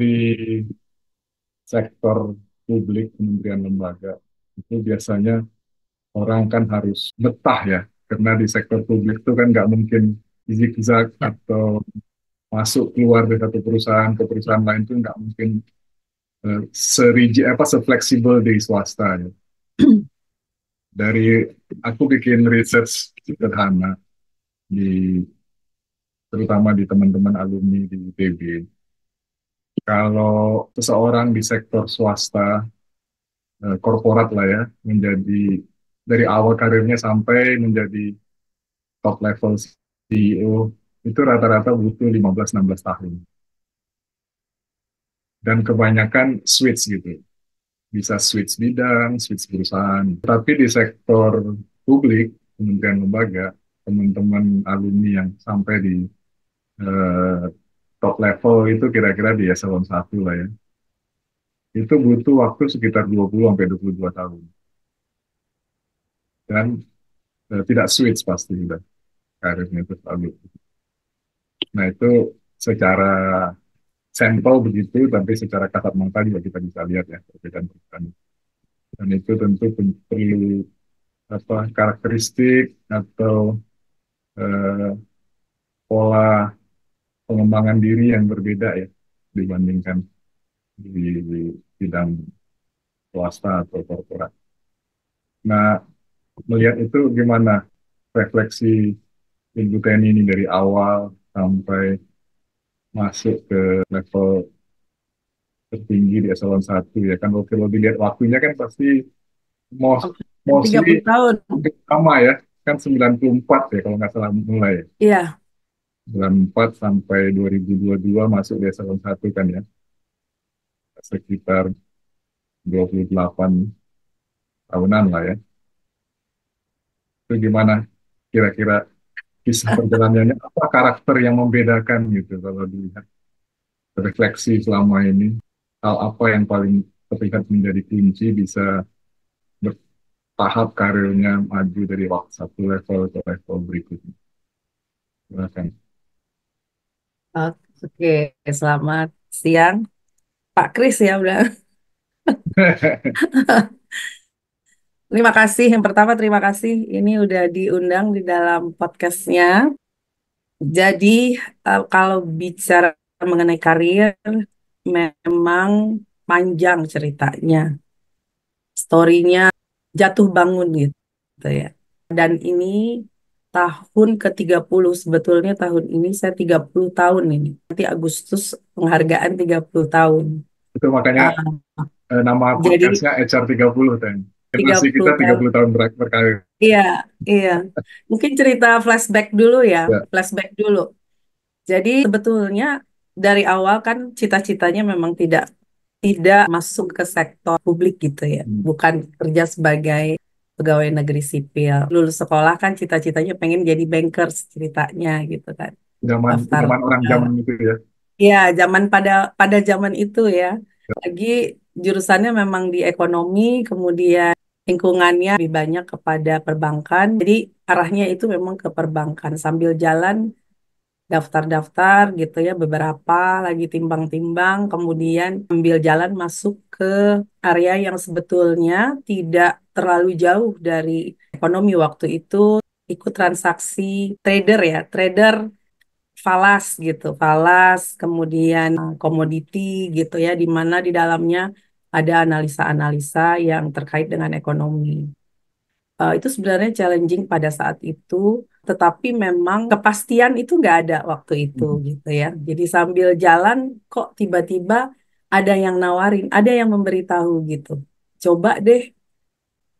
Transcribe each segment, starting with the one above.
di sektor publik, kementerian lembaga, itu biasanya orang kan harus betah ya, karena di sektor publik itu kan nggak mungkin zigzag Ya. atau masuk keluar dari satu perusahaan ke perusahaan lain itu nggak mungkin serigi apa sefleksibel di swasta ya. Dari aku bikin research sederhana di terutama di teman-teman alumni di ITB. Kalau seseorang di sektor swasta, korporat lah ya, menjadi dari awal karirnya sampai menjadi top level CEO, itu rata-rata butuh 15-16 tahun. Dan kebanyakan switch gitu. Bisa switch bidang, switch perusahaan. Tapi di sektor publik, kementerian lembaga, teman-teman alumni yang sampai di eh, top level itu kira-kira di eselon 1 lah ya. Itu butuh waktu sekitar 20 sampai 22 tahun. Dan tidak switch pasti udah karirnya itu selalu. Nah itu secara sampel begitu, tapi secara kasat mata juga kita bisa lihat ya perbedaan-perbedaan. Dan itu tentu perlu apa karakteristik atau eh, pola pengembangan diri yang berbeda ya dibandingkan di bidang swasta atau korporat. Nah, melihat itu gimana refleksi Ibu Teni ini dari awal sampai masuk ke level tertinggi di eselon 1 ya kan kalau dilihat waktunya kan pasti most, Hampir mostly 30 tahun. hampir sama ya kan 94 ya kalau nggak salah mulai ya. Iya. 94 sampai 2022 masuk di eselon 1 kan ya sekitar 28 tahunan lah ya. Itu gimana kira-kira kisah perjalanannya apa karakter yang membedakan gitu kalau dilihat refleksi selama ini hal apa yang paling terlihat menjadi kunci bisa bertahap karirnya maju dari waktu satu level ke level berikutnya. Silakan. Oke, selamat siang, Pak Kris ya udah. Terima kasih. Yang pertama terima kasih ini udah diundang di dalam podcastnya. Jadi kalau bicara mengenai karir, memang panjang ceritanya, storynya jatuh bangun gitu ya. Dan ini tahun ke-30 sebetulnya tahun ini saya 30 tahun ini. Nanti Agustus penghargaan 30 tahun. Itu makanya Ah, nama jadi podcastnya HR30 kan. tiga Generasi kita puluh tiga tahun. puluh tahun berkarir. Iya, iya. Mungkin cerita flashback dulu ya, Ya. flashback dulu. Jadi sebetulnya dari awal kan cita-citanya memang tidak tidak masuk ke sektor publik gitu ya, Hmm. bukan kerja sebagai pegawai negeri sipil. Lulus sekolah kan cita-citanya pengen jadi bankers ceritanya gitu kan. Zaman Daftar. zaman orang eh, zaman itu ya. Ya, zaman pada zaman itu ya. Lagi jurusannya memang di ekonomi, kemudian lingkungannya lebih banyak kepada perbankan. Jadi arahnya itu memang ke perbankan. Sambil jalan daftar-daftar gitu ya, beberapa lagi timbang-timbang, kemudian ambil jalan masuk ke area yang sebetulnya tidak terlalu jauh dari ekonomi waktu itu. Ikut transaksi trader ya, trader falas gitu, falas, kemudian komoditi gitu ya, di mana di dalamnya ada analisa-analisa yang terkait dengan ekonomi. Itu sebenarnya challenging pada saat itu, tetapi memang kepastian itu nggak ada waktu itu Hmm. gitu ya. Jadi sambil jalan kok tiba-tiba ada yang nawarin, ada yang memberitahu gitu. Coba deh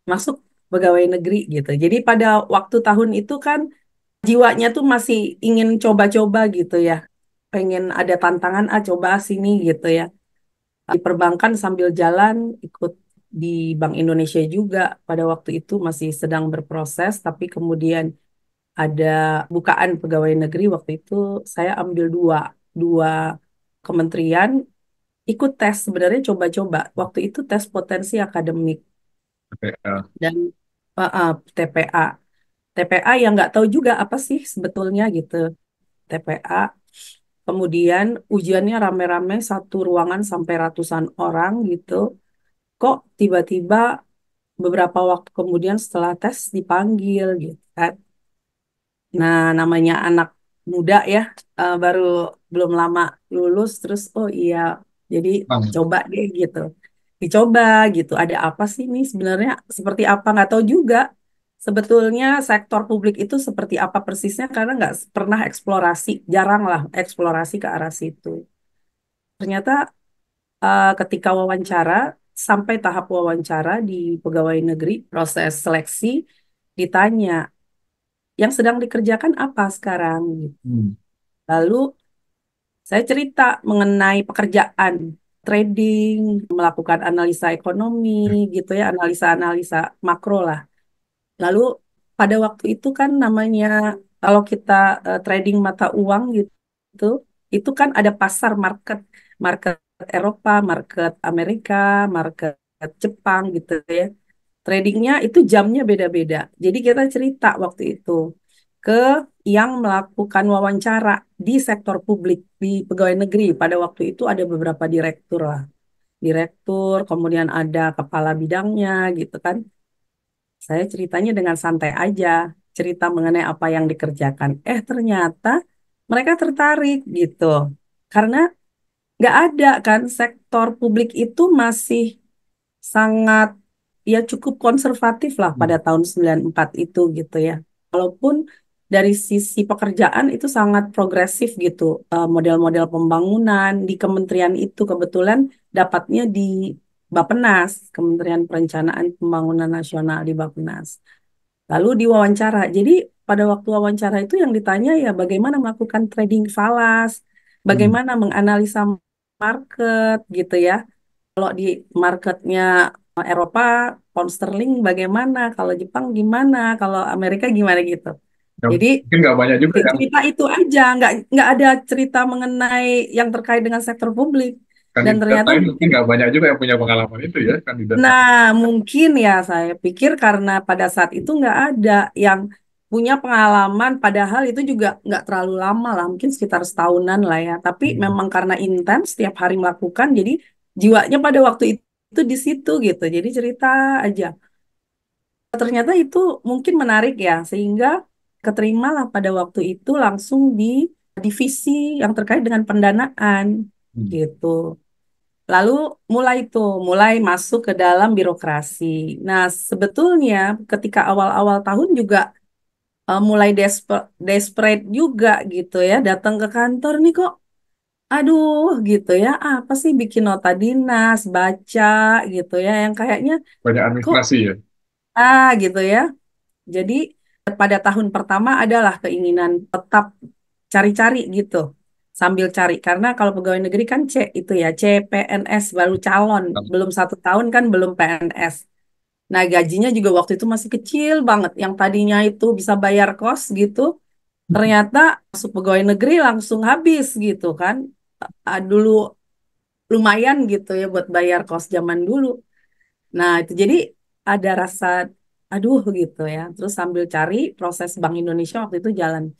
masuk pegawai negeri gitu. Jadi pada waktu tahun itu kan jiwanya tuh masih ingin coba-coba gitu ya. Pengen ada tantangan, coba sini gitu ya. Di perbankan sambil jalan ikut di Bank Indonesia juga pada waktu itu masih sedang berproses, tapi kemudian ada bukaan pegawai negeri waktu itu saya ambil dua kementerian ikut tes sebenarnya coba-coba. Waktu itu tes potensi akademik Oke, dan TPA. TPA yang nggak tahu juga apa sih sebetulnya gitu. TPA. kemudian ujiannya rame-rame satu ruangan sampai ratusan orang gitu. Kok tiba-tiba beberapa waktu kemudian setelah tes dipanggil gitu kan. Nah, namanya anak muda ya, baru belum lama lulus, terus oh iya, jadi Bang. coba deh gitu. Dicoba gitu, ada apa sih nih sebenarnya, seperti apa, nggak tahu juga. Sebetulnya sektor publik itu seperti apa persisnya, karena nggak pernah eksplorasi, jarang lah eksplorasi ke arah situ. Ternyata ketika wawancara, sampai tahap wawancara di pegawai negeri, proses seleksi, ditanya, yang sedang dikerjakan apa sekarang? Hmm. Lalu saya cerita mengenai pekerjaan trading, melakukan analisa ekonomi gitu ya, analisa-analisa makro lah. Lalu pada waktu itu kan namanya kalau kita trading mata uang gitu, itu kan ada pasar market, market Eropa, market Amerika, market Jepang gitu ya. Tradingnya itu jamnya beda-beda. Jadi kita cerita waktu itu ke yang melakukan wawancara di sektor publik, di pegawai negeri. Pada waktu itu ada beberapa direktur lah. Direktur, kemudian ada kepala bidangnya gitu kan. Saya ceritanya dengan santai aja, cerita mengenai apa yang dikerjakan. Ternyata mereka tertarik gitu. Karena nggak ada kan, sektor publik itu masih sangat ya cukup konservatif lah pada tahun 94 itu gitu ya. Walaupun dari sisi pekerjaan itu sangat progresif gitu. Model-model pembangunan di kementerian itu kebetulan dapatnya di Bappenas, Kementerian Perencanaan Pembangunan Nasional di Bappenas. Lalu diwawancara. Jadi pada waktu wawancara itu yang ditanya ya bagaimana melakukan trading falas, Hmm. bagaimana menganalisa market gitu ya. Kalau di marketnya Eropa, pound sterling bagaimana, kalau Jepang gimana, kalau Amerika gimana gitu. Jadi Mungkin nggak banyak juga yang cerita itu aja, nggak ada cerita mengenai yang terkait dengan sektor publik. Dan kandidat ternyata lain, mungkin mungkin, nggak banyak juga yang punya pengalaman itu ya, kandidat lain. nah mungkin ya saya pikir karena pada saat itu nggak ada yang punya pengalaman, padahal itu juga nggak terlalu lama lah, mungkin sekitar setahunan lah ya. Tapi Hmm. memang karena intens setiap hari melakukan, jadi jiwanya pada waktu itu di situ gitu. Jadi cerita aja. Ternyata itu mungkin menarik ya, sehingga keterimalah pada waktu itu langsung di divisi yang terkait dengan pendanaan Hmm. gitu. Lalu mulai masuk ke dalam birokrasi. Nah, sebetulnya ketika awal-awal tahun juga mulai desperate juga gitu ya, datang ke kantor nih kok, aduh gitu ya, apa sih bikin nota dinas, baca gitu ya, yang kayaknya Banyak kok administrasi ya. gitu ya. Jadi pada tahun pertama adalah keinginan tetap cari-cari gitu. Sambil cari. Karena kalau pegawai negeri kan itu ya, CPNS baru calon. Belum 1 tahun kan belum PNS. Nah gajinya juga waktu itu masih kecil banget. Yang tadinya itu bisa bayar kos gitu. Ternyata masuk pegawai negeri langsung habis gitu kan. Dulu lumayan gitu ya buat bayar kos zaman dulu. Nah, itu jadi ada rasa aduh gitu ya. Terus sambil cari proses Bank Indonesia waktu itu jalan.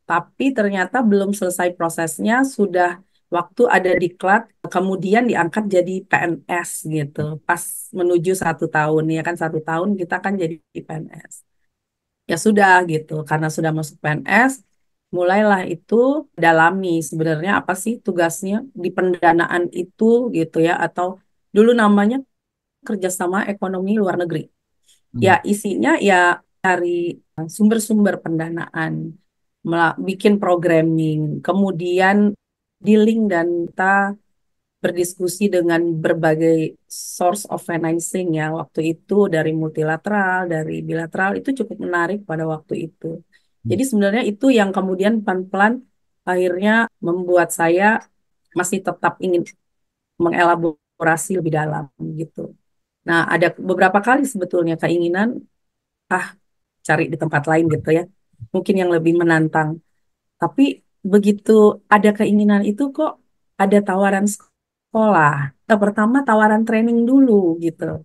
Tapi ternyata belum selesai prosesnya, sudah waktu ada diklat, kemudian diangkat jadi PNS gitu. Pas menuju 1 tahun, ya kan 1 tahun kita kan jadi PNS. Ya sudah gitu, karena sudah masuk PNS, mulailah itu dalami sebenarnya apa sih tugasnya di pendanaan itu gitu ya, atau dulu namanya kerjasama ekonomi luar negeri. Ya, Hmm. isinya ya dari sumber-sumber pendanaan, bikin programming, kemudian dealing dan kita berdiskusi dengan berbagai source of financing ya. Waktu itu dari multilateral, dari bilateral itu cukup menarik pada waktu itu. Jadi sebenarnya itu yang kemudian pelan-pelan akhirnya membuat saya masih tetap ingin mengelaborasi lebih dalam gitu. Nah, ada beberapa kali sebetulnya keinginan ah cari di tempat lain gitu ya. Mungkin yang lebih menantang. Tapi begitu ada keinginan itu kok ada tawaran sekolah. Pertama tawaran training dulu gitu.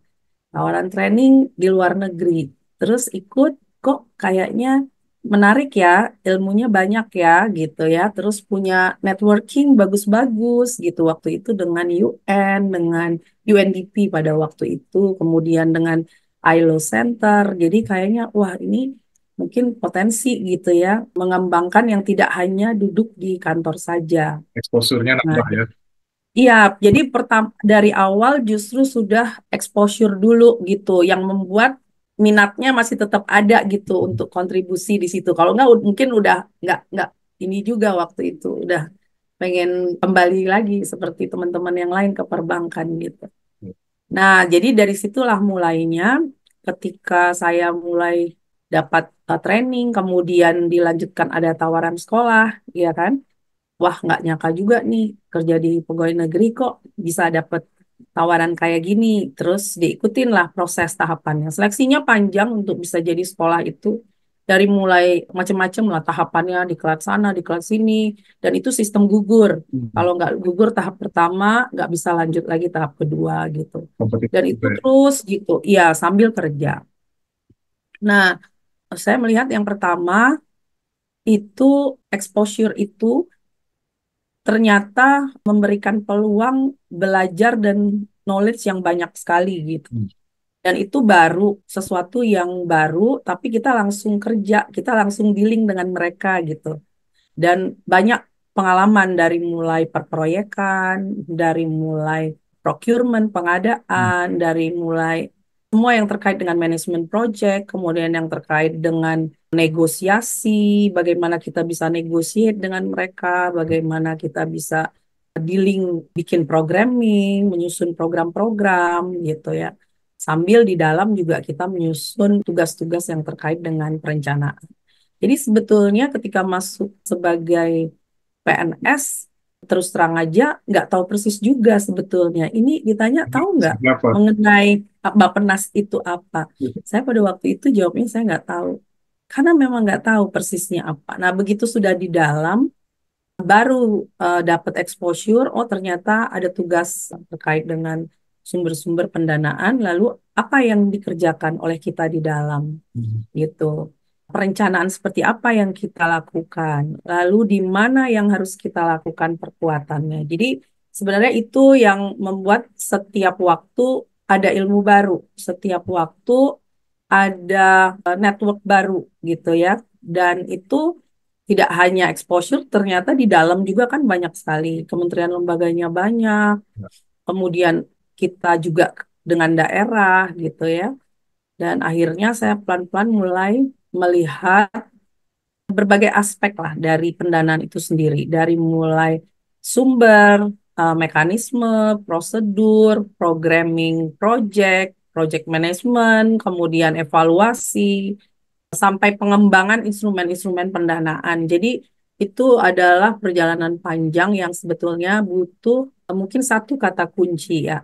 Tawaran training di luar negeri. Terus ikut kok kayaknya menarik ya, ilmunya banyak ya gitu ya. Terus punya networking bagus-bagus gitu waktu itu dengan UN, dengan UNDP pada waktu itu, kemudian dengan ILO Center. Jadi kayaknya wah ini mungkin potensi gitu ya, mengembangkan yang tidak hanya duduk di kantor saja. Exposure-nya Nah, nambah ya. iya, jadi pertama dari awal justru sudah exposure dulu gitu, yang membuat minatnya masih tetap ada gitu untuk kontribusi di situ. Kalau nggak, mungkin udah nggak ini juga waktu itu udah pengen kembali lagi seperti teman-teman yang lain ke perbankan gitu. Nah, jadi dari situlah mulainya ketika saya mulai dapat training, kemudian dilanjutkan ada tawaran sekolah, ya kan? Wah, nggak nyangka juga nih kerja di pegawai negeri kok bisa dapet tawaran kayak gini. Terus diikutin lah proses tahapannya. Seleksinya panjang untuk bisa jadi sekolah itu. Dari mulai macam-macam lah tahapannya, di kelas sana, di kelas sini. Dan itu sistem gugur. Hmm. Kalau nggak gugur tahap pertama, nggak bisa lanjut lagi tahap kedua gitu. Kompetitif Dan itu juga ya. terus gitu, iya sambil kerja. Nah, saya melihat yang pertama itu exposure itu ternyata memberikan peluang belajar dan knowledge yang banyak sekali gitu. Hmm. Dan itu baru, sesuatu yang baru, tapi kita langsung kerja, kita langsung dealing dengan mereka gitu. Dan banyak pengalaman dari mulai perproyekan, dari mulai procurement, Hmm. pengadaan, dari mulai semua yang terkait dengan manajemen project, kemudian yang terkait dengan negosiasi, bagaimana kita bisa negotiate dengan mereka, bagaimana kita bisa dealing, bikin programming, menyusun program-program gitu ya. Sambil di dalam juga kita menyusun tugas-tugas yang terkait dengan perencanaan. Jadi sebetulnya ketika masuk sebagai PNS, terus terang aja nggak tahu persis juga sebetulnya. Ini ditanya tahu nggak Siapa? mengenai Bappenas itu apa? Saya pada waktu itu jawabnya saya nggak tahu. Karena memang nggak tahu persisnya apa. Nah begitu sudah di dalam, baru dapat exposure, oh ternyata ada tugas terkait dengan sumber-sumber pendanaan, lalu apa yang dikerjakan oleh kita di dalam Hmm. gitu. Perencanaan seperti apa yang kita lakukan, lalu di mana yang harus kita lakukan perkuatannya. Jadi sebenarnya itu yang membuat setiap waktu ada ilmu baru, setiap waktu ada network baru gitu ya. Dan itu tidak hanya exposure, ternyata di dalam juga kan banyak sekali. Kementerian lembaganya banyak, kemudian kita juga dengan daerah gitu ya. Dan akhirnya saya pelan-pelan mulai melihat berbagai aspek lah dari pendanaan itu sendiri, dari mulai sumber, mekanisme, prosedur, programming project, project management, kemudian evaluasi, sampai pengembangan instrumen-instrumen pendanaan. Jadi itu adalah perjalanan panjang yang sebetulnya butuh mungkin satu kata kunci ya,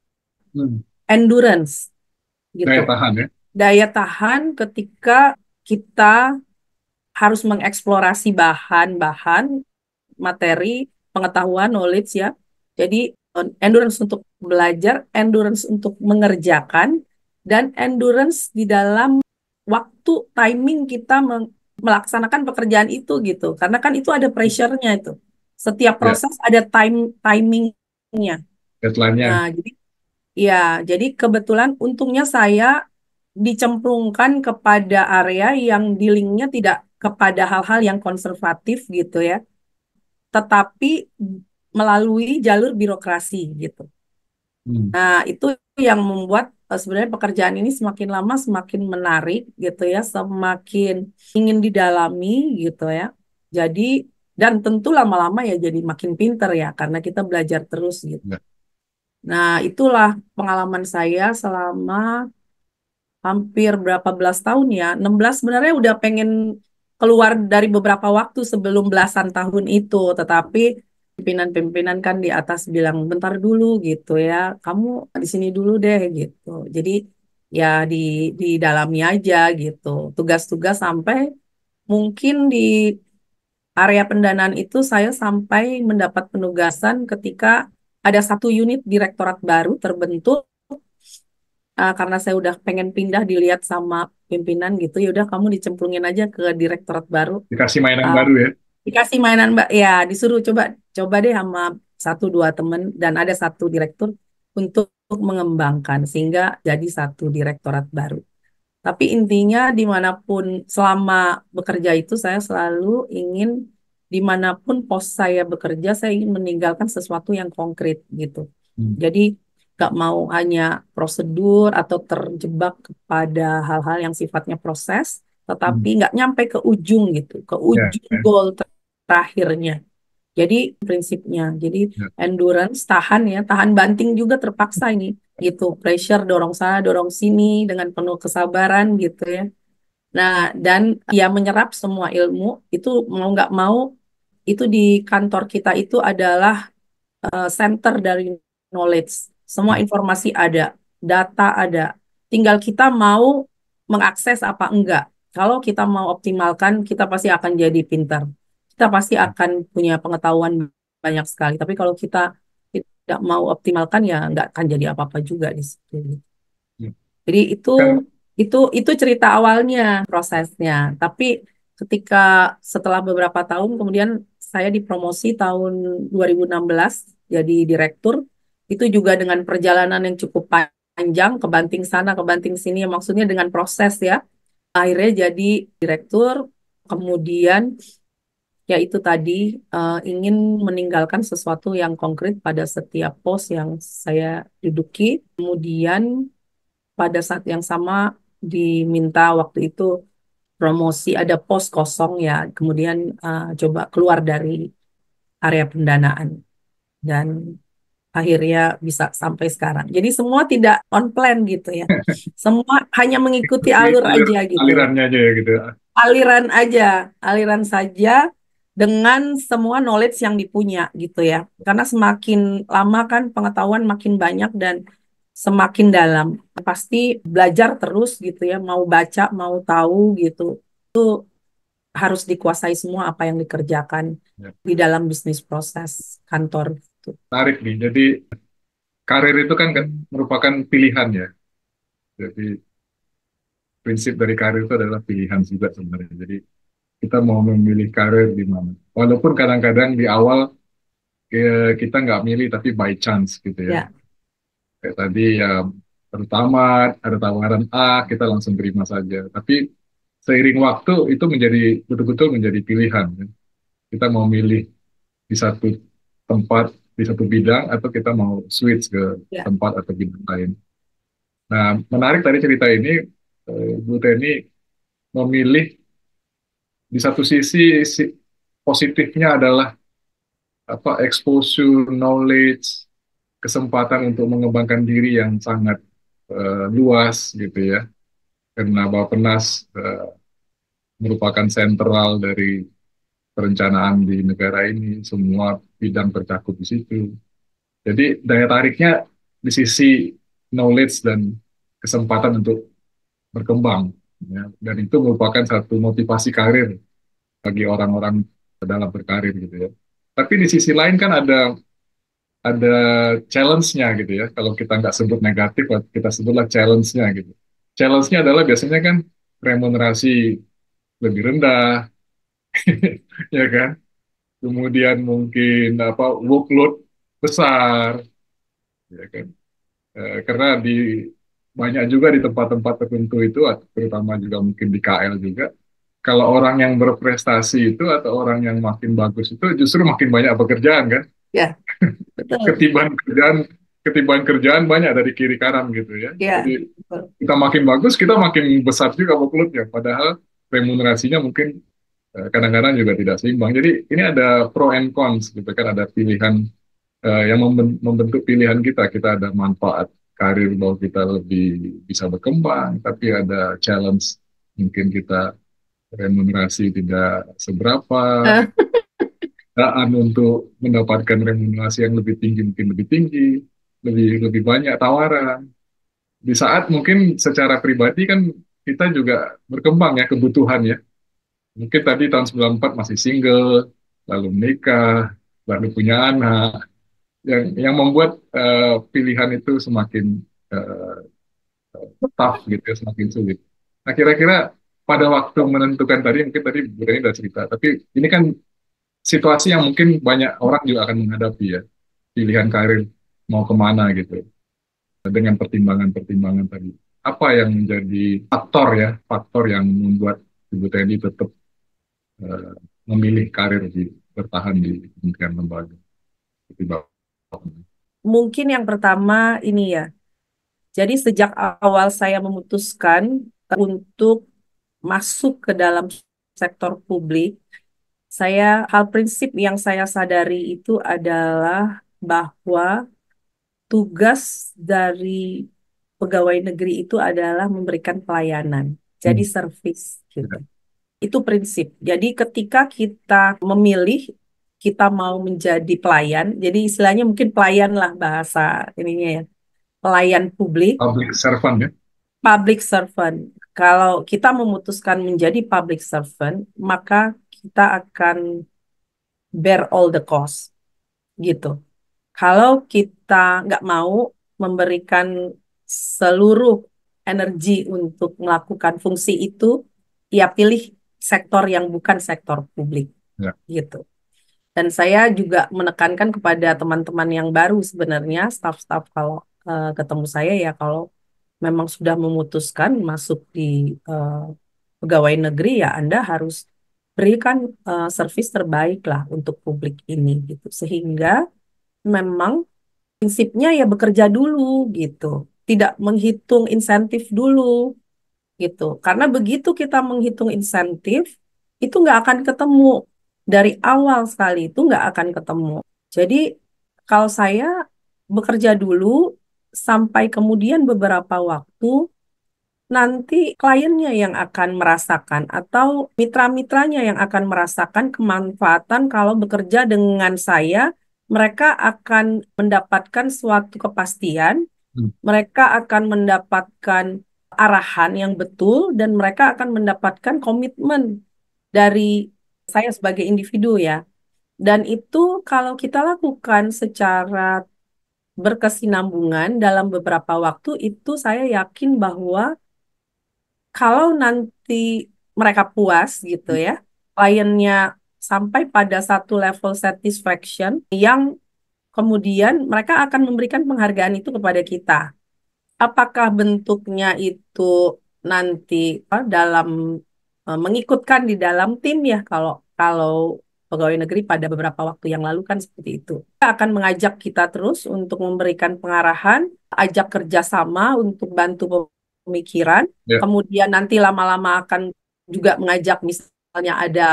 Hmm. endurance gitu. Daya tahan ya. Daya tahan ketika kita harus mengeksplorasi bahan-bahan, materi, pengetahuan, knowledge ya. Jadi endurance untuk belajar, endurance untuk mengerjakan, dan endurance di dalam waktu timing kita melaksanakan pekerjaan itu gitu. Karena kan itu ada pressure-nya itu. Setiap Ya, proses ada timingnya. deadline-nya. Nah, jadi ya, jadi kebetulan untungnya saya dicemplungkan kepada area yang dealingnya tidak kepada hal-hal yang konservatif gitu ya, tetapi melalui jalur birokrasi gitu. Hmm. Nah, itu yang membuat sebenarnya pekerjaan ini semakin lama semakin menarik gitu ya, semakin ingin didalami gitu ya. Jadi, dan tentu lama-lama ya jadi makin pinter ya, karena kita belajar terus gitu. Ya. Nah, itulah pengalaman saya selama hampir berapa belas tahun ya, 16 sebenarnya udah pengen keluar dari beberapa waktu sebelum belasan tahun itu, tetapi pimpinan-pimpinan kan di atas bilang bentar dulu gitu ya, kamu di sini dulu deh gitu. Jadi ya di dalamnya aja gitu, tugas-tugas sampai mungkin di area pendanaan itu saya sampai mendapat penugasan ketika ada satu unit direktorat baru terbentuk karena saya udah pengen pindah dilihat sama pimpinan gitu, ya udah kamu dicemplungin aja ke direktorat baru. Dikasih mainan Uh, baru ya. Dikasih mainan Mbak, ya disuruh coba coba deh sama satu dua temen dan ada satu direktur untuk mengembangkan sehingga jadi satu direktorat baru. Tapi intinya dimanapun selama bekerja itu saya selalu ingin dimanapun pos saya bekerja saya ingin meninggalkan sesuatu yang konkret gitu. Hmm. Jadi nggak mau hanya prosedur atau terjebak kepada hal-hal yang sifatnya proses, tetapi Hmm. nggak nyampe ke ujung gitu, ke Ya, ujung ya, goal terakhirnya. Jadi prinsipnya, jadi ya. endurance, tahan ya, tahan banting juga terpaksa ini, gitu. Pressure dorong sana, dorong sini dengan penuh kesabaran gitu ya. Nah, dan ya menyerap semua ilmu itu mau nggak mau itu di kantor kita itu adalah center dari knowledge. Semua Hmm. informasi ada, data ada. Tinggal kita mau mengakses apa enggak. Kalau kita mau optimalkan, kita pasti akan jadi pintar. Kita pasti akan punya pengetahuan banyak sekali. Tapi kalau kita tidak mau optimalkan, ya enggak akan jadi apa-apa juga di situ. Ya. Jadi Kan itu cerita awalnya prosesnya. Tapi ketika setelah beberapa tahun kemudian saya dipromosi tahun 2016 jadi direktur. Itu juga dengan perjalanan yang cukup panjang, kebanting sana, kebanting sini, ya maksudnya dengan proses ya. Akhirnya jadi direktur, kemudian ya itu tadi ingin meninggalkan sesuatu yang konkret pada setiap pos yang saya duduki. Kemudian pada saat yang sama diminta waktu itu promosi ada pos kosong ya kemudian coba keluar dari area pendanaan dan akhirnya bisa sampai sekarang. Jadi semua tidak on plan gitu ya. Semua hanya mengikuti ikuti alur aja gitu. alirannya aja ya gitu. Aliran aja, aliran saja dengan semua knowledge yang dipunya gitu ya. Karena semakin lama kan pengetahuan makin banyak dan semakin dalam. Pasti belajar terus gitu ya, mau baca, mau tahu gitu. Itu harus dikuasai semua apa yang dikerjakan Ya. di dalam bisnis proses kantor gitu. Tarik nih. Jadi karir itu kan merupakan pilihan ya. Jadi prinsip dari karir itu adalah pilihan juga sebenarnya. Jadi kita mau memilih karir di mana. Walaupun kadang-kadang di awal kita nggak milih tapi by chance gitu ya. Ya, Kayak tadi ya pertama ada tawaran A, kita langsung terima saja. Tapi seiring waktu itu menjadi betul-betul menjadi pilihan, ya. Kita mau milih di satu tempat, di satu bidang, atau kita mau switch ke ya, tempat atau bidang lain. Nah, menarik tadi cerita ini, Bu Teni memilih di satu sisi positifnya adalah apa exposure, knowledge, kesempatan untuk mengembangkan diri yang sangat luas gitu ya. Karena Bappenas merupakan sentral dari perencanaan di negara ini, semua bidang tercakup di situ. Jadi daya tariknya di sisi knowledge dan kesempatan untuk berkembang, ya. Dan itu merupakan satu motivasi karir bagi orang-orang dalam berkarir gitu ya. Tapi di sisi lain kan ada challenge-nya gitu ya. Kalau kita nggak sebut negatif, kita sebutlah challenge-nya gitu. Challenge-nya adalah biasanya kan remunerasi lebih rendah, ya kan? Kemudian mungkin apa workload besar, ya kan? Karena banyak juga di tempat-tempat tertentu itu, terutama juga mungkin di KL juga, kalau orang yang berprestasi itu atau orang yang makin bagus itu justru makin banyak pekerjaan kan, ya, betul. ketimbang kerjaan ketimbang kerjaan banyak dari kiri kanan gitu ya. Ya, Jadi betul. kita makin bagus, kita makin besar juga workloadnya. Padahal remunerasinya mungkin kadang-kadang juga tidak seimbang. Jadi ini ada pro and cons gitu kan, ada pilihan yang membentuk pilihan kita. Kita ada manfaat karir bahwa kita lebih bisa berkembang, tapi ada challenge mungkin kita remunerasi tidak seberapa, Eh, daan untuk mendapatkan remunerasi yang lebih tinggi mungkin lebih tinggi, lebih lebih banyak tawaran. Di saat mungkin secara pribadi kan kita juga berkembang ya kebutuhan ya. Mungkin tadi tahun 94 masih single, lalu menikah, lalu punya anak, yang membuat pilihan itu semakin tough gitu ya, semakin sulit. Nah, kira-kira pada waktu menentukan tadi, mungkin tadi Bu Reni udah cerita, tapi ini kan situasi yang mungkin banyak orang juga akan menghadapi ya, pilihan karir mau kemana gitu, dengan pertimbangan-pertimbangan tadi. Apa yang menjadi faktor yang membuat Ibu Teddy tetap eh, memilih karir bertahan di Kementerian Lembaga seperti Bapak? Mungkin yang pertama ini ya. Jadi sejak awal saya memutuskan untuk masuk ke dalam sektor publik, hal prinsip yang saya sadari itu adalah bahwa tugas dari pegawai negeri itu adalah memberikan pelayanan. Jadi Hmm. service gitu. Ya. Itu prinsip. Jadi ketika kita memilih kita mau menjadi pelayan, jadi istilahnya mungkin pelayan lah bahasa ininya ya, pelayan publik, Public servant ya. public servant. Kalau kita memutuskan menjadi public servant, maka kita akan bear all the cost gitu. Kalau kita nggak mau memberikan seluruh energi untuk melakukan fungsi itu, ya pilih sektor yang bukan sektor publik Ya. gitu. Dan saya juga menekankan kepada teman-teman yang baru sebenarnya, staf-staf kalau ketemu saya ya kalau memang sudah memutuskan masuk di eh, pegawai negeri ya Anda harus berikan servis terbaik lah untuk publik ini gitu. Sehingga memang prinsipnya ya bekerja dulu gitu. Tidak menghitung insentif dulu gitu. Karena begitu kita menghitung insentif, itu nggak akan ketemu. Dari awal sekali itu nggak akan ketemu. Jadi kalau saya bekerja dulu sampai kemudian beberapa waktu, nanti kliennya yang akan merasakan atau mitra-mitranya yang akan merasakan kemanfaatan kalau bekerja dengan saya, mereka akan mendapatkan suatu kepastian, Hmm. mereka akan mendapatkan arahan yang betul, dan mereka akan mendapatkan komitmen dari saya sebagai individu ya. Dan itu kalau kita lakukan secara berkesinambungan dalam beberapa waktu, itu saya yakin bahwa kalau nanti mereka puas gitu ya, kliennya sampai pada satu level satisfaction yang kemudian mereka akan memberikan penghargaan itu kepada kita. Apakah bentuknya itu nanti dalam mengikutkan di dalam tim ya kalau kalau pegawai negeri pada beberapa waktu yang lalu kan seperti itu. Kita akan mengajak kita terus untuk memberikan pengarahan, ajak kerjasama untuk bantu pemikiran, Ya. kemudian nanti lama-lama akan juga mengajak misalnya ada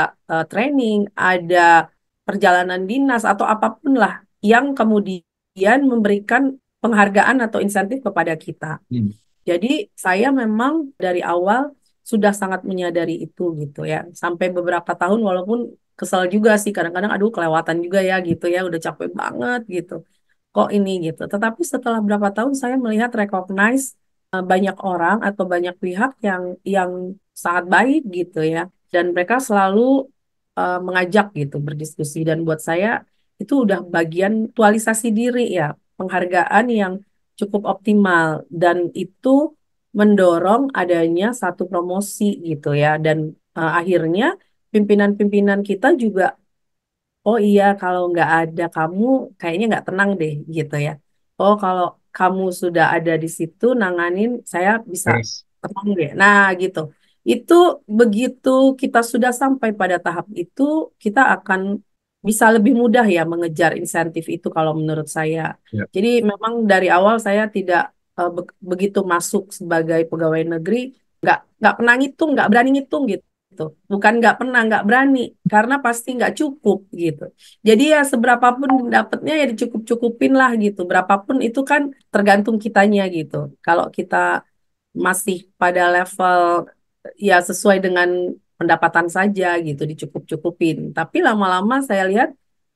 training, ada perjalanan dinas atau apapun lah yang kemudian memberikan penghargaan atau insentif kepada kita. Hmm. Jadi saya memang dari awal sudah sangat menyadari itu gitu ya. Sampai beberapa tahun walaupun kesel juga sih kadang-kadang aduh kelewatan juga ya gitu ya udah capek banget gitu. Kok ini gitu. Tetapi setelah berapa tahun saya melihat recognize banyak orang atau banyak pihak yang sangat baik gitu ya. Dan mereka selalu mengajak gitu berdiskusi dan buat saya itu udah bagian aktualisasi diri ya, penghargaan yang cukup optimal dan itu mendorong adanya satu promosi gitu ya dan akhirnya pimpinan-pimpinan kita juga oh iya kalau nggak ada kamu kayaknya nggak tenang deh gitu ya. Oh kalau kamu sudah ada di situ nanganin saya bisa Beres. tenang deh. Nah gitu. Itu begitu kita sudah sampai pada tahap itu kita akan bisa lebih mudah ya mengejar insentif itu kalau menurut saya. Ya. Jadi memang dari awal saya tidak begitu masuk sebagai pegawai negeri nggak pernah ngitung, nggak berani ngitung gitu. Bukan nggak pernah, nggak berani, karena pasti nggak cukup gitu. Jadi ya seberapapun dapatnya ya dicukup-cukupin lah gitu. Berapapun itu kan tergantung kitanya gitu. Kalau kita masih pada level ya sesuai dengan pendapatan saja gitu, dicukup-cukupin. Tapi lama-lama saya lihat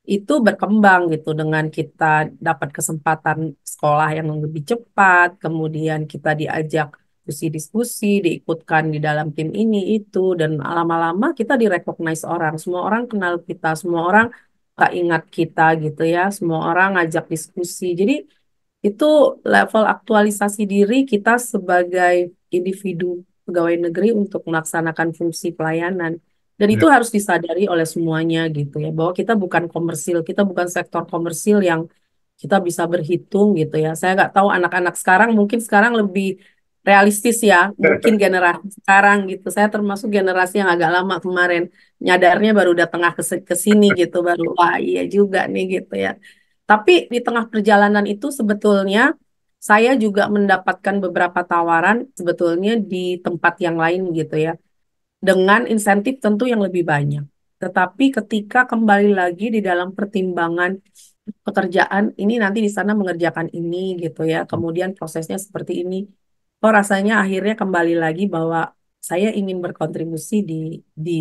itu berkembang gitu dengan kita dapat kesempatan sekolah yang lebih cepat, kemudian kita diajak diskusi-diskusi, diikutkan di dalam tim ini itu, dan lama-lama kita direcognize orang, semua orang kenal kita, semua orang gak ingat kita gitu ya, semua orang ngajak diskusi. Jadi itu level aktualisasi diri kita sebagai individu pegawai negeri untuk melaksanakan fungsi pelayanan. Dan itu Ya. harus disadari oleh semuanya gitu ya, bahwa kita bukan komersil, kita bukan sektor komersil yang kita bisa berhitung gitu ya. Saya nggak tahu anak-anak sekarang, mungkin sekarang lebih realistis ya, mungkin generasi sekarang gitu. Saya termasuk generasi yang agak lama kemarin, nyadarnya baru udah tengah ke sini gitu, baru wah iya juga nih gitu ya. Tapi di tengah perjalanan itu sebetulnya saya juga mendapatkan beberapa tawaran sebetulnya di tempat yang lain gitu ya, dengan insentif tentu yang lebih banyak. Tetapi ketika kembali lagi di dalam pertimbangan pekerjaan, ini nanti di sana mengerjakan ini gitu ya, kemudian prosesnya seperti ini. Kok rasanya akhirnya kembali lagi bahwa saya ingin berkontribusi di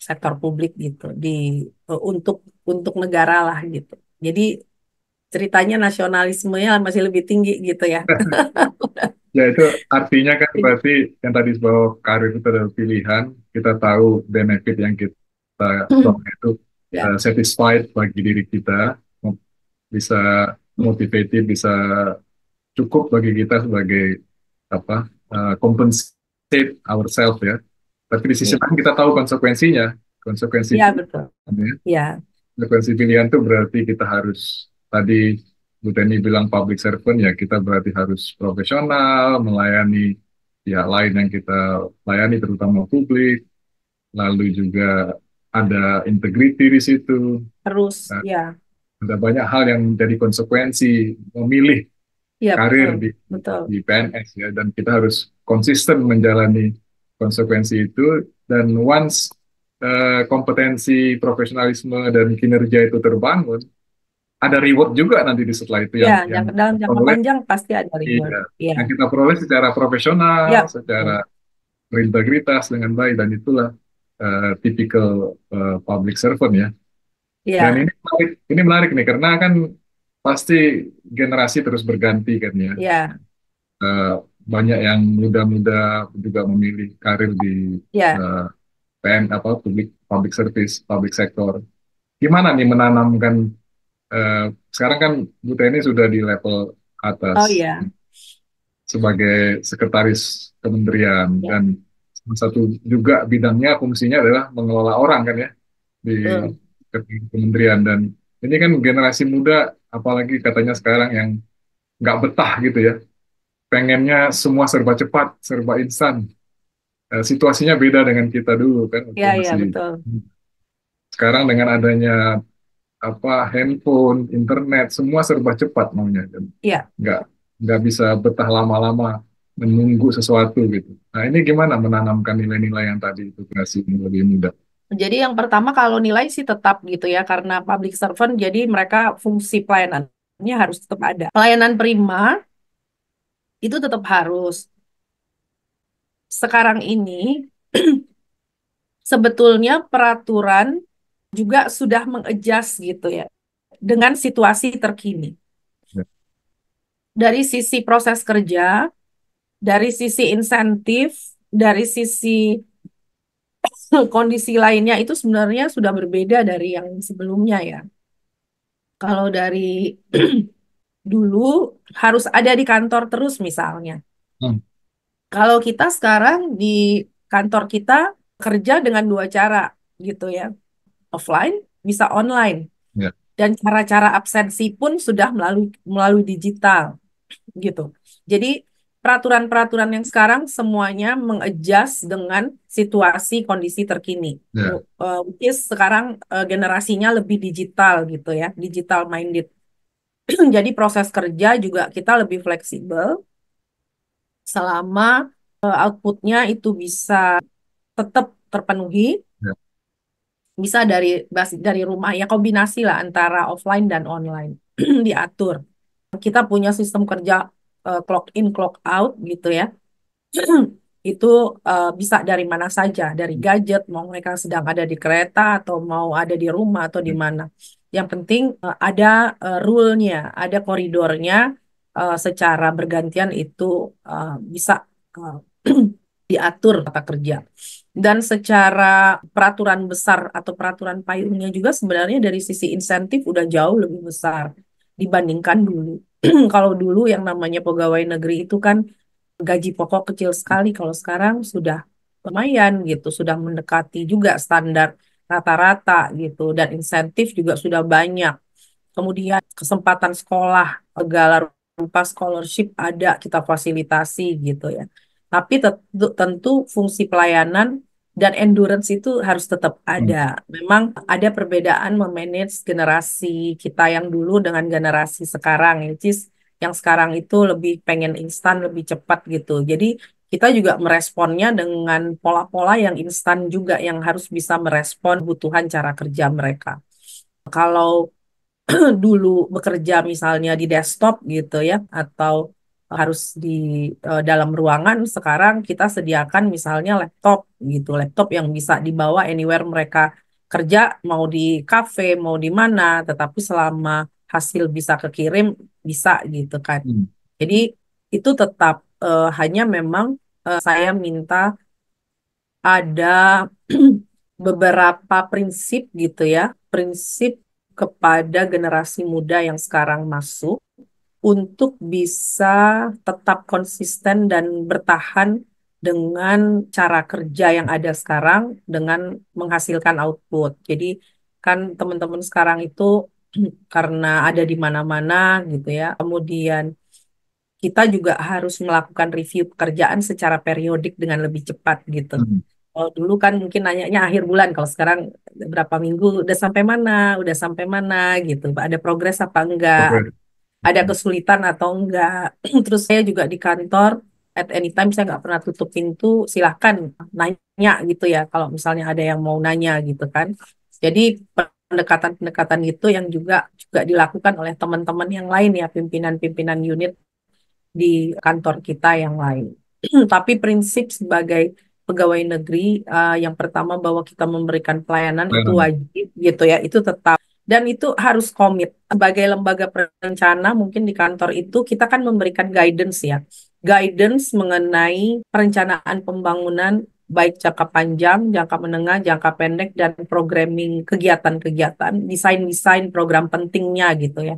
sektor publik gitu, untuk negara lah gitu. Jadi ceritanya nasionalismenya masih lebih tinggi gitu ya. Ya itu artinya kan berarti yang tadi bahwa karir itu adalah pilihan, kita tahu benefit yang kita peroleh itu Ya, satisfied bagi diri kita, bisa motivated, bisa cukup bagi kita sebagai apa compensate ourselves ya. Tapi di sisi ya, lain kita tahu konsekuensinya, konsekuensi ya betul. pilihan, ya. Ya, Konsekuensi pilihan itu berarti kita harus tadi Bu Teni bilang public servant ya kita berarti harus profesional melayani pihak lain yang kita layani terutama publik, lalu juga ada integrity di situ. terus Nah, ya, ada banyak hal yang menjadi konsekuensi memilih ya karir betul, betul. di PNS ya dan kita harus konsisten menjalani konsekuensi itu dan once kompetensi profesionalisme dan kinerja itu terbangun ada reward juga nanti di setelah itu Ya, yang dalam kita jangka peroleh panjang pasti ada reward. iya, Ya, yang kita peroleh secara profesional ya, secara betul. berintegritas dengan baik dan itulah tipikal public servant ya dan Ya, ini menarik nih karena kan pasti generasi terus berganti kan ya. ya, Eh, Banyak yang muda-muda juga memilih karir di ya. eh, PN apa public service, public sector. Gimana nih menanamkan eh, sekarang kan Bu Teni sudah di level atas Oh ya, sebagai sekretaris kementerian ya, dan salah satu juga bidangnya fungsinya adalah mengelola orang kan ya di betul. kementerian dan ini kan generasi muda apalagi katanya sekarang yang nggak betah gitu ya pengennya semua serba cepat, serba instan. Situasinya beda dengan kita dulu kan waktu Ya, ya, masih betul. sekarang dengan adanya apa handphone, internet, semua serba cepat maunya dan Ya. nggak nggak bisa betah lama-lama menunggu sesuatu gitu. Nah ini gimana menanamkan nilai-nilai yang tadi itu generasi yang lebih muda? Jadi yang pertama kalau nilai sih tetap gitu ya, karena public servant, jadi mereka fungsi pelayanannya harus tetap ada. Pelayanan prima itu tetap harus. Sekarang ini sebetulnya peraturan juga sudah mengadjust gitu ya dengan situasi terkini. Ya, Dari sisi proses kerja, dari sisi insentif, dari sisi kondisi lainnya itu sebenarnya sudah berbeda dari yang sebelumnya ya. Kalau dari dulu harus ada di kantor terus misalnya. hmm, Kalau kita sekarang di kantor kita kerja dengan dua cara gitu ya. Offline bisa online ya, dan cara-cara absensi pun sudah melalui melalui digital gitu. Jadi peraturan-peraturan yang sekarang semuanya mengadjust dengan situasi kondisi terkini. ya, Which is sekarang generasinya lebih digital gitu ya, digital minded. Jadi proses kerja juga kita lebih fleksibel selama outputnya itu bisa tetap terpenuhi, ya, bisa dari rumah ya, kombinasi lah antara offline dan online diatur. Kita punya sistem kerja clock in clock out gitu ya. Itu bisa dari mana saja, dari gadget, mau mereka sedang ada di kereta atau mau ada di rumah atau di mana. Yang penting ada rule-nya, ada koridornya, secara bergantian itu bisa uh, diatur tata kerja. Dan secara peraturan besar atau peraturan payungnya juga sebenarnya dari sisi insentif udah jauh lebih besar. dibandingkan dulu. Kalau dulu yang namanya pegawai negeri itu kan gaji pokok kecil sekali, kalau sekarang sudah lumayan gitu, sudah mendekati juga standar rata-rata gitu, dan insentif juga sudah banyak. Kemudian kesempatan sekolah, segala rupa scholarship ada kita fasilitasi gitu ya. Tapi tentu fungsi pelayanan dan endurance itu harus tetap Hmm. ada. Memang ada perbedaan memanage generasi kita yang dulu dengan generasi sekarang, which is yang sekarang itu lebih pengen instan, lebih cepat gitu. Jadi kita juga meresponnya dengan pola-pola yang instan juga yang harus bisa merespon kebutuhan cara kerja mereka. Kalau dulu bekerja misalnya di desktop gitu ya, atau harus di dalam ruangan, sekarang kita sediakan misalnya laptop gitu, laptop yang bisa dibawa anywhere mereka kerja, mau di kafe, mau di mana, tetapi selama hasil bisa kekirim, bisa gitu kan. Hmm. Jadi itu tetap hanya memang saya minta ada beberapa prinsip gitu ya, prinsip kepada generasi muda yang sekarang masuk untuk bisa tetap konsisten dan bertahan dengan cara kerja yang ada sekarang dengan menghasilkan output. Jadi kan teman-teman sekarang itu karena ada di mana-mana gitu ya. Kemudian kita juga harus melakukan review pekerjaan secara periodik dengan lebih cepat gitu. Hmm. Kalau dulu kan mungkin nanyanya akhir bulan, kalau sekarang berapa minggu udah sampai mana gitu. Ada progres apa enggak, Oke. ada kesulitan atau enggak. Terus saya juga di kantor, at any time saya nggak pernah tutup pintu, silahkan nanya gitu ya, kalau misalnya ada yang mau nanya gitu kan. Jadi pendekatan-pendekatan itu yang juga dilakukan oleh teman-teman yang lain ya, pimpinan-pimpinan unit di kantor kita yang lain. Tapi prinsip sebagai pegawai negeri, yang pertama bahwa kita memberikan pelayanan itu Pelayanan. wajib gitu ya, itu tetap. Dan itu harus komit. Sebagai lembaga perencana, mungkin di kantor itu kita kan memberikan guidance ya. Guidance mengenai perencanaan pembangunan baik jangka panjang, jangka menengah, jangka pendek, dan programming kegiatan-kegiatan, desain-desain program pentingnya gitu ya.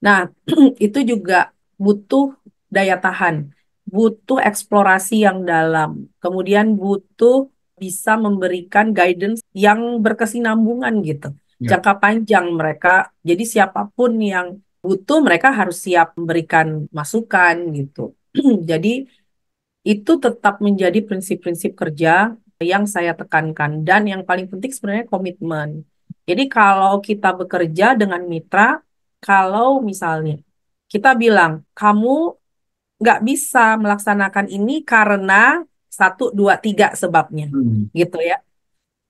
Nah, itu juga butuh daya tahan, butuh eksplorasi yang dalam, kemudian butuh bisa memberikan guidance yang berkesinambungan gitu. Ya. Jangka panjang mereka, jadi siapapun yang butuh mereka harus siap memberikan masukan gitu. Jadi itu tetap menjadi prinsip-prinsip kerja yang saya tekankan. Dan yang paling penting sebenarnya komitmen. Jadi kalau kita bekerja dengan mitra, kalau misalnya kita bilang, kamu nggak bisa melaksanakan ini karena satu, dua, tiga sebabnya. Hmm. Gitu ya.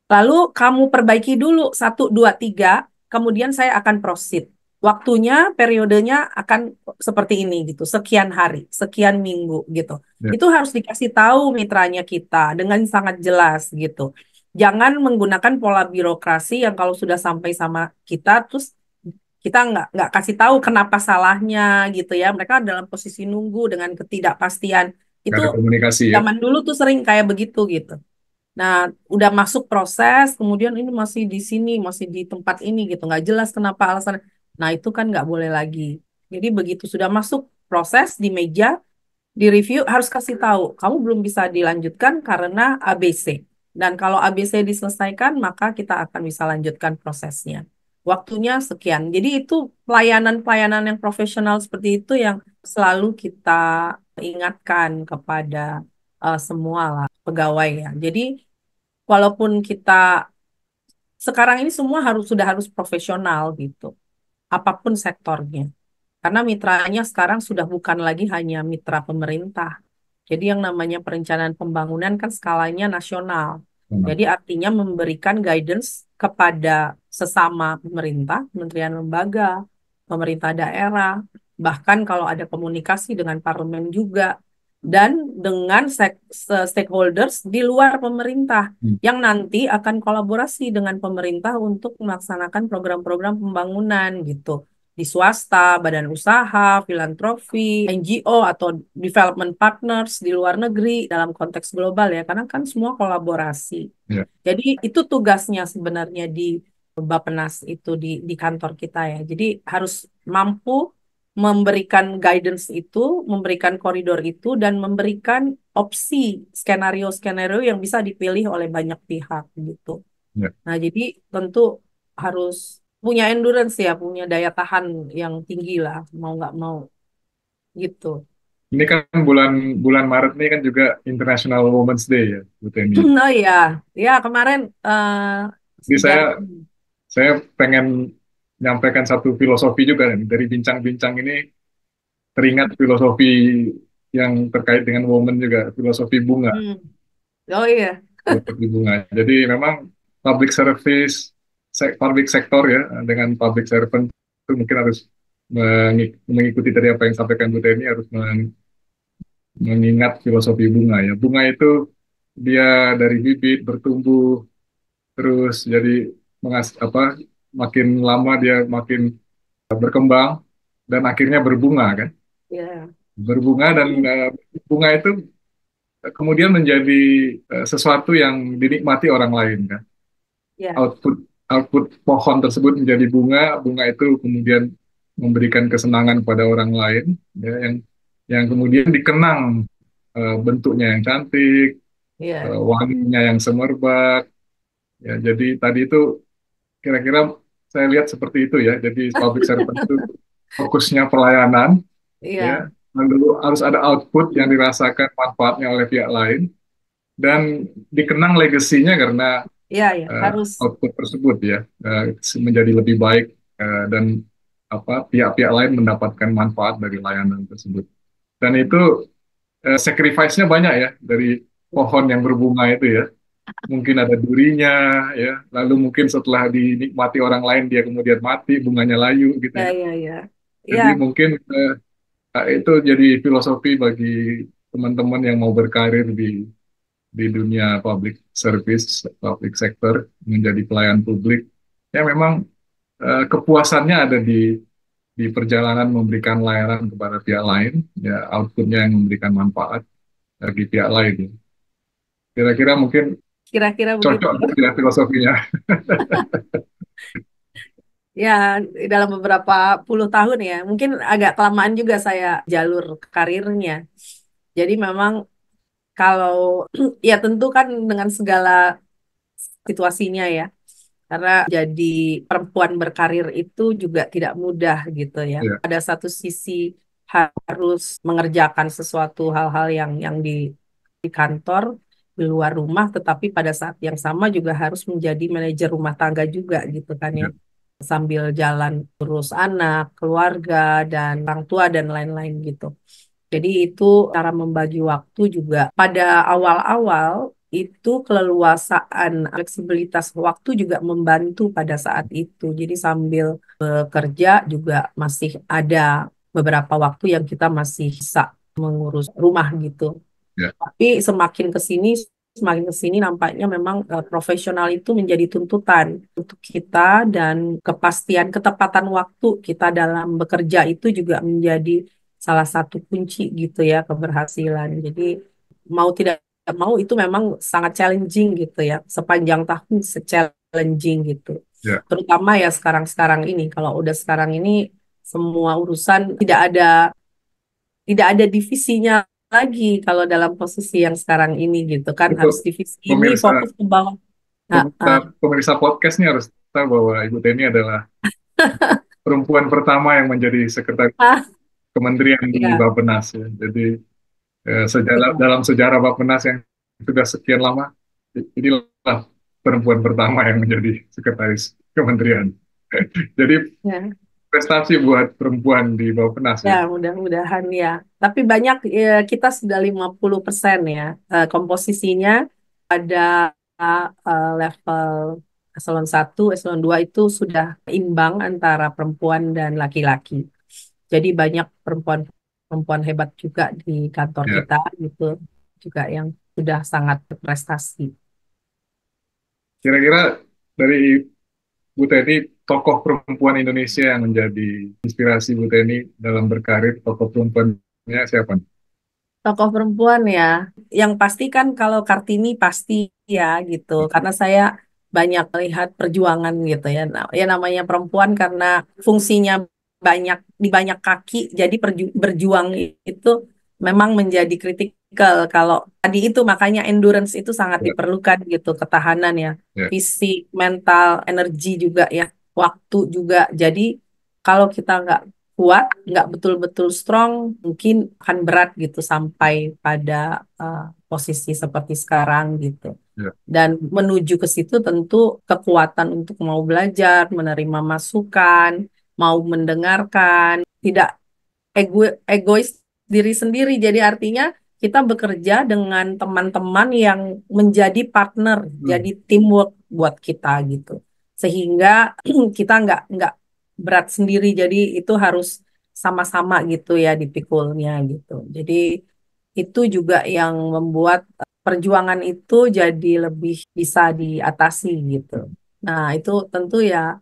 Lalu kamu perbaiki dulu satu, dua, tiga, kemudian saya akan proceed. Waktunya, periodenya akan seperti ini gitu, sekian hari, sekian minggu gitu. Ya. Itu harus dikasih tahu mitranya kita dengan sangat jelas gitu. Jangan menggunakan pola birokrasi yang kalau sudah sampai sama kita, terus kita nggak kasih tahu kenapa salahnya gitu ya. Mereka dalam posisi nunggu dengan ketidakpastian. Nggak Itu ada komunikasi ya. zaman dulu tuh sering kayak begitu gitu. Nah, udah masuk proses, kemudian ini masih di sini, masih di tempat ini gitu, nggak jelas kenapa alasan. Nah, itu kan nggak boleh lagi. Jadi begitu sudah masuk proses di meja, di review harus kasih tahu, kamu belum bisa dilanjutkan karena ABC. Dan kalau ABC diselesaikan, maka kita akan bisa lanjutkan prosesnya. Waktunya sekian. Jadi itu pelayanan-pelayanan yang profesional seperti itu yang selalu kita ingatkan kepada semua lah pegawai ya. Jadi walaupun kita sekarang ini semua sudah harus profesional gitu, apapun sektornya. Karena mitranya sekarang sudah bukan lagi hanya mitra pemerintah. Jadi yang namanya perencanaan pembangunan kan skalanya nasional. Benar. Jadi artinya memberikan guidance kepada sesama pemerintah, kementerian lembaga, pemerintah daerah, bahkan kalau ada komunikasi dengan parlemen juga, dan dengan stakeholders di luar pemerintah Hmm. yang nanti akan kolaborasi dengan pemerintah untuk melaksanakan program-program pembangunan gitu di swasta, badan usaha, filantropi, NGO atau development partners di luar negeri dalam konteks global ya, karena kan semua kolaborasi. Ya. Jadi itu tugasnya sebenarnya di Bappenas itu di kantor kita ya. Jadi harus mampu memberikan guidance itu, memberikan koridor itu, dan memberikan opsi skenario-skenario yang bisa dipilih oleh banyak pihak gitu. Ya. Nah, jadi tentu harus punya endurance ya, punya daya tahan yang tinggi lah, mau nggak mau gitu. Ini kan bulan bulan Maret ini kan juga International Women's Day ya, Bu Teni. Oh iya, ya kemarin Jadi sejarah. saya pengen menyampaikan satu filosofi juga nih. Dari bincang-bincang ini teringat filosofi yang terkait dengan woman juga, filosofi bunga, Hmm. Oh iya, filosofi bunga. Jadi memang public service, public sector ya, dengan public servant itu mungkin harus mengikuti tadi apa yang disampaikan Bu Teni, harus mengingat filosofi bunga ya. Bunga itu dia dari bibit bertumbuh terus jadi apa makin lama dia makin berkembang dan akhirnya berbunga kan. ya, Berbunga dan bunga itu kemudian menjadi sesuatu yang dinikmati orang lain kan. ya, Output output pohon tersebut menjadi bunga, bunga itu kemudian memberikan kesenangan pada orang lain ya, yang kemudian dikenang bentuknya yang cantik, ya, wanginya yang semerbak. Ya, jadi tadi itu kira-kira saya lihat seperti itu ya. Jadi public servant itu fokusnya pelayanan, ya. iya, Lalu harus ada output yang dirasakan manfaatnya oleh pihak lain dan dikenang legasinya karena iya, ya, harus, output tersebut ya menjadi lebih baik dan apa pihak-pihak lain mendapatkan manfaat dari layanan tersebut. Dan itu sacrifice-nya banyak ya dari pohon yang berbunga itu ya. Mungkin ada durinya ya, lalu mungkin setelah dinikmati orang lain dia kemudian mati, bunganya layu gitu ya, ya. ya, ya, Jadi ya, mungkin itu jadi filosofi bagi teman-teman yang mau berkarir di dunia public service, public sector, menjadi pelayan publik. Ya memang kepuasannya ada di perjalanan memberikan layanan kepada pihak lain, ya outputnya yang memberikan manfaat bagi pihak lain. Ya. Kira-kira mungkin kira-kira begitu. cocok ya filosofinya. Ya, dalam beberapa puluh tahun ya, mungkin agak kelamaan juga saya jalur karirnya. Jadi memang kalau ya tentu kan dengan segala situasinya ya, karena jadi perempuan berkarir itu juga tidak mudah gitu ya. Ya, Pada satu sisi harus mengerjakan sesuatu hal-hal yang di kantor di luar rumah, tetapi pada saat yang sama juga harus menjadi manajer rumah tangga juga gitu kan ya, ya, sambil jalan urus anak, keluarga, dan orang tua dan lain-lain gitu. Jadi itu cara membagi waktu juga. Pada awal-awal itu keleluasaan fleksibilitas waktu juga membantu pada saat itu. Jadi sambil bekerja juga masih ada beberapa waktu yang kita masih bisa mengurus rumah gitu. ya. Tapi semakin ke sini nampaknya memang profesional itu menjadi tuntutan untuk kita dan kepastian ketepatan waktu kita dalam bekerja itu juga menjadi salah satu kunci gitu ya keberhasilan. Jadi mau tidak mau itu memang sangat challenging gitu ya sepanjang tahun challenging gitu. Ya. Terutama ya sekarang-sekarang ini kalau udah sekarang ini semua urusan tidak ada divisinya lagi kalau dalam posisi yang sekarang ini gitu kan harus Untuk divisi ini pemirsa fokus ke bawah. Nah, pemirsa, pemirsa podcast ini harus tahu bahwa Ibu Teni adalah perempuan pertama yang menjadi sekretaris ah, kementerian di ya, Bappenas ya. Jadi ya, dalam sejarah Bappenas yang sudah sekian lama, inilah perempuan pertama yang menjadi sekretaris kementerian. Jadi ya, prestasi buat perempuan di Bappenas ya, ya. mudah-mudahan ya. Tapi banyak kita sudah 50% ya komposisinya ada level eselon 1, eselon 2 itu sudah imbang antara perempuan dan laki-laki. Jadi banyak perempuan-perempuan hebat juga di kantor Ya. kita gitu, juga yang sudah sangat berprestasi. Kira-kira dari Bu Teni, tokoh perempuan Indonesia yang menjadi inspirasi Bu Teni dalam berkarir, tokoh perempuannya siapa? Tokoh perempuan ya, yang pasti kan kalau Kartini pasti ya gitu, karena saya banyak melihat perjuangan gitu ya. Nah, ya namanya perempuan karena fungsinya di banyak kaki, jadi berjuang itu memang menjadi kritikal. Kalau tadi itu makanya endurance itu sangat Ya, diperlukan gitu, ketahanan ya, ya, fisik, mental, energi juga ya, waktu juga. Jadi kalau kita nggak kuat, nggak betul-betul strong, mungkin akan berat gitu sampai pada eh, posisi seperti sekarang gitu. ya. Dan menuju ke situ tentu kekuatan untuk mau belajar, menerima masukan, mau mendengarkan, tidak egois diri sendiri. Jadi artinya kita bekerja dengan teman-teman yang menjadi partner, jadi Hmm. teamwork buat kita gitu. Sehingga kita nggak berat sendiri. Jadi itu harus sama-sama gitu ya dipikulnya gitu. Jadi itu juga yang membuat perjuangan itu jadi lebih bisa diatasi gitu. Nah, itu tentu ya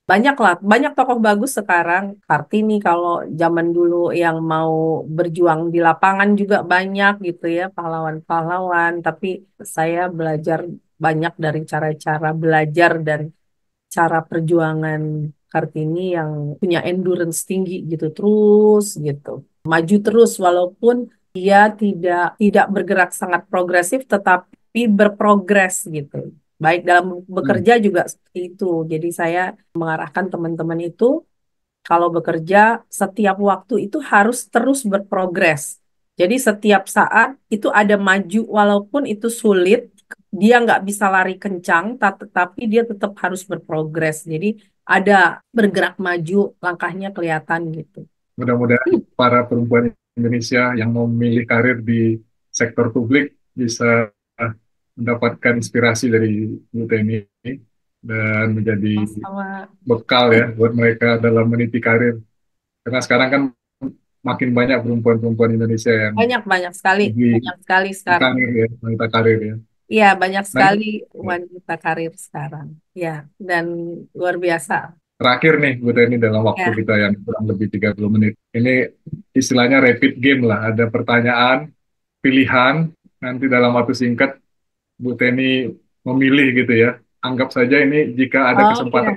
banyak lah, banyak tokoh bagus sekarang. Kartini kalau zaman dulu yang mau berjuang di lapangan juga banyak gitu ya, pahlawan-pahlawan. Tapi saya belajar banyak dari cara-cara belajar dan cara perjuangan Kartini yang punya endurance tinggi gitu, terus gitu. Maju terus walaupun dia tidak bergerak sangat progresif, tetapi berprogres gitu. Baik dalam Hmm. bekerja juga seperti itu. Jadi saya mengarahkan teman-teman itu kalau bekerja setiap waktu itu harus terus berprogres. Jadi setiap saat itu ada maju walaupun itu sulit, dia nggak bisa lari kencang, tetapi dia tetap harus berprogres. Jadi ada bergerak maju, langkahnya kelihatan gitu. Mudah-mudahan para perempuan Indonesia yang mau memilih karir di sektor publik bisa mendapatkan inspirasi dari Bu Teni dan menjadi Sama bekal ya buat mereka dalam meniti karir. Karena sekarang kan makin banyak perempuan-perempuan Indonesia yang banyak sekali di sekarang. karir ya, wanita karir ya. Iya, banyak Nah ini sekali wanita karir sekarang. Ya, dan luar biasa. terakhir nih Bu Teni dalam waktu Ya. kita yang kurang lebih 30 menit. Ini istilahnya rapid game lah. Ada pertanyaan, pilihan, nanti dalam waktu singkat Bu Teni memilih gitu ya. Anggap saja ini Oh iya.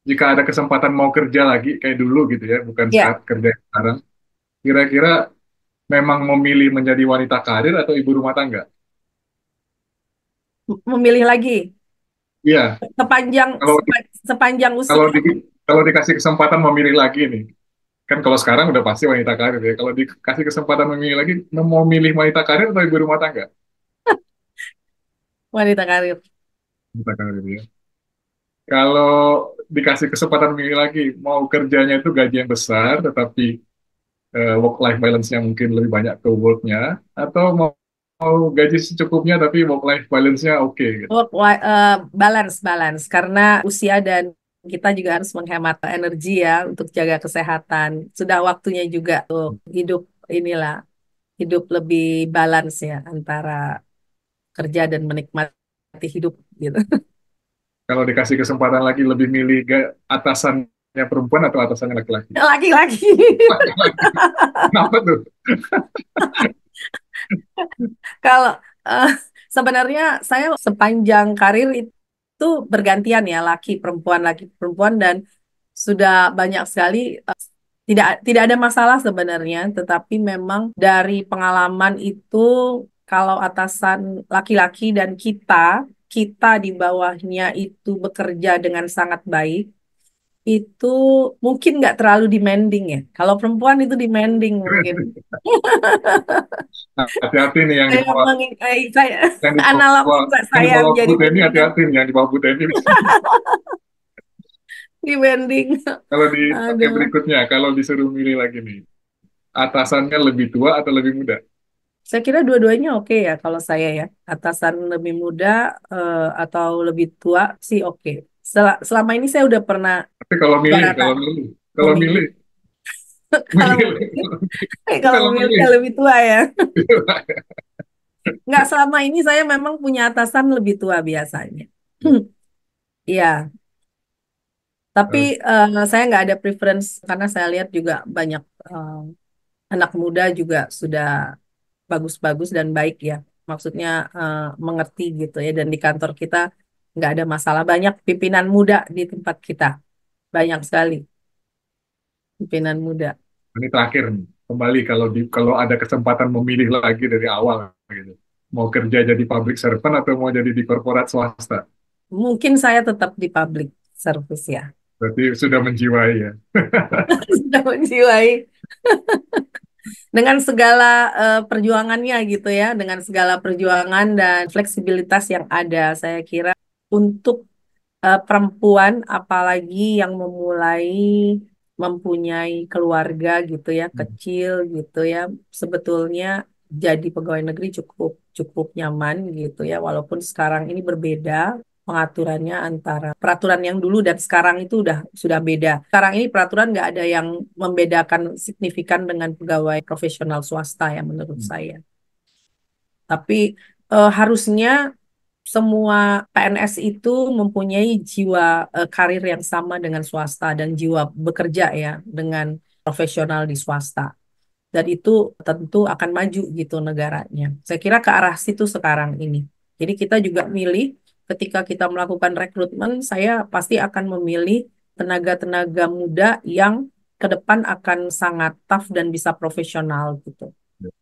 jika ada kesempatan mau kerja lagi kayak dulu gitu ya, bukan Ya, saat kerja sekarang. Kira-kira memang memilih menjadi wanita karir atau ibu rumah tangga? memilih lagi. Iya, Sepanjang kalau sepanjang kalau usia. di, kalau dikasih kesempatan memilih lagi nih, kan kalau sekarang udah pasti wanita karir ya. Kalau dikasih kesempatan memilih lagi, mau milih wanita karir atau ibu rumah tangga? Wanita karir. Wanita karir ya. Kalau dikasih kesempatan memilih lagi, mau kerjanya itu gaji yang besar, tetapi work life balance-nya mungkin lebih banyak ke work-nya, atau mau gaji secukupnya tapi work life balance-nya oke gitu. Balance balance karena usia dan kita juga harus menghemat energi ya untuk jaga kesehatan. Sudah waktunya juga untuk hidup inilah hidup lebih balance ya antara kerja dan menikmati hidup gitu. Kalau dikasih kesempatan lagi lebih milih atasannya perempuan atau atasannya laki-laki? Laki-laki. Laki-laki. Kenapa tuh? Kalau eh, sebenarnya saya sepanjang karir itu bergantian ya laki perempuan dan sudah banyak sekali tidak ada masalah sebenarnya, tetapi memang dari pengalaman itu kalau atasan laki-laki dan kita di bawahnya itu bekerja dengan sangat baik, itu mungkin nggak terlalu demanding ya. Kalau perempuan itu demanding mungkin. Nah, hati-hati nih Saya yang di analogi bawah yang di saya bawah menjadi Bu Teni demanding, hati-hati nih yang di bawah Bu Teni. demanding. Kalau di pakai Aduh. berikutnya, kalau disuruh milih lagi nih, atasannya lebih tua atau lebih muda? Saya kira dua-duanya oke ya kalau saya ya. Atasan lebih muda atau lebih tua sih oke. Selama ini saya udah pernah Tapi kalau milih, ibaratkan kalau memilih. milih, Kalau milih, memilih, kalau kalau memilih milih. yang lebih tua ya. Nggak, selama ini saya memang punya atasan lebih tua biasanya. Iya, tapi saya nggak ada preference karena saya lihat juga banyak anak muda juga sudah bagus-bagus dan baik ya. Maksudnya mengerti gitu ya. Dan di kantor kita nggak ada masalah. Banyak pimpinan muda di tempat kita. Banyak sekali. pimpinan muda. Ini terakhir nih, kembali kalau ada kesempatan memilih lagi dari awal gitu. Mau kerja jadi public servant atau mau jadi di korporat swasta. Mungkin saya tetap di public service ya. Berarti sudah menjiwai ya. Sudah menjiwai dengan segala perjuangannya gitu ya, dengan segala perjuangan dan fleksibilitas yang ada. Saya kira untuk perempuan apalagi yang memulai mempunyai keluarga gitu ya, kecil gitu ya, sebetulnya jadi pegawai negeri cukup cukup nyaman gitu ya, walaupun sekarang ini berbeda pengaturannya antara peraturan yang dulu dan sekarang itu sudah beda. Sekarang ini peraturan nggak ada yang membedakan signifikan dengan pegawai profesional swasta ya menurut saya. Tapi harusnya semua PNS itu mempunyai jiwa karir yang sama dengan swasta dan jiwa bekerja ya dengan profesional di swasta. Dan itu tentu akan maju gitu negaranya. Saya kira ke arah situ sekarang ini. Jadi kita juga milih ketika kita melakukan rekrutmen, saya pasti akan memilih tenaga-tenaga muda yang ke depan akan sangat tough dan bisa profesional gitu.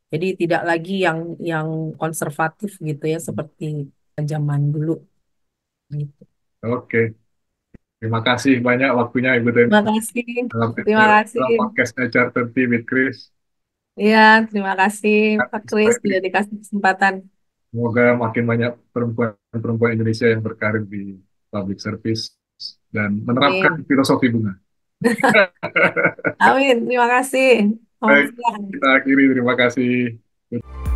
Jadi tidak lagi yang konservatif gitu ya seperti zaman dulu gitu. Oke, terima kasih banyak waktunya Ibu Teni Terima kasih. dalam, Terima kasih. dalam podcastnya Charter Tea with Chris. Iya, terima kasih Pak Kris sudah dikasih kesempatan. Semoga makin banyak perempuan-perempuan Indonesia yang berkarir di public service dan menerapkan Amin. filosofi bunga. Amin. Terima kasih. Selamat Baik, siang. kita akhiri. Terima kasih.